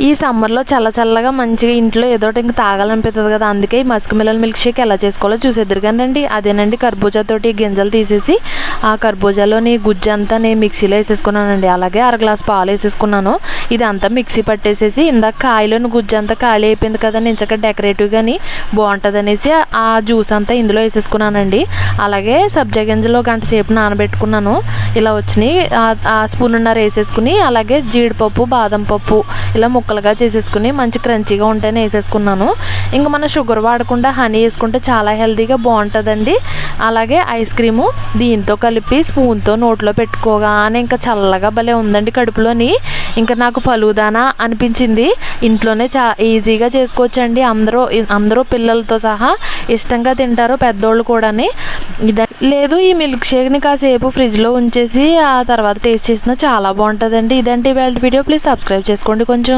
ఈ సమ్మర్లో చల్లగా మంచిగా ఇంట్లో ఏదో ఒకటి ఇంకా తాగాలనిపిస్తుంది కదా, అందుకే ఈ మస్క్ మిలన్ మిల్క్ షేక్ ఎలా చేసుకోవాలో చూసేద్దరు కానండి. అదేనండి, కర్బూజాతోటి గింజలు తీసేసి ఆ కర్బూజాలోని గుజ్జు అంతా నేను మిక్సీలో వేసేసుకున్నానండి. అలాగే 1 గ్లాస్ పాలు వేసేసుకున్నాను. ఇది అంతా మిక్సీ పట్టేసేసి ఇందాక కాయలోని గుజ్జు అంతా ఖాళీ అయిపోయింది కదా, ఇంచక డెకరేటివ్గాని బాగుంటుంది అనేసి ఆ జ్యూస్ అంతా ఇందులో వేసేసుకున్నానండి. అలాగే సబ్జా గింజలు 1 గంట సేపు నానబెట్టుకున్నాను. ఇలా వచ్చినాయి. ఆ స్పూన్నర వేసేసుకుని అలాగే జీడిపప్పు, బాదం పప్పు ఇలా ముక్కలుగా చేసేసుకుని మంచి క్రంచీగా ఉంటేనే వేసేసుకున్నాను. ఇంకా మనం షుగర్ వాడకుండా హనీ వేసుకుంటే చాలా హెల్తీగా బాగుంటుందండి. అలాగే ఐస్ క్రీము దీంతో కలిపి స్పూన్తో నోట్లో పెట్టుకోగానే ఇంకా చల్లగా భలే ఉందండి కడుపులోని. ఇంకా నాకు ఫలూదానా అనిపించింది. ఇంట్లోనే ఈజీగా చేసుకోవచ్చండి. అందరూ పిల్లలతో సహా ఇష్టంగా తింటారు, పెద్దోళ్ళు కూడాని. లేదు, ఈ మిల్క్ షేక్ని కాసేపు ఫ్రిడ్జ్లో ఉంచేసి ఆ తర్వాత టేస్ట్ చేసినా చాలా బాగుంటుందండి. ఇదంటే ఇవాళ వీడియో. ప్లీజ్ సబ్స్క్రైబ్ చేసుకోండి కొంచెం.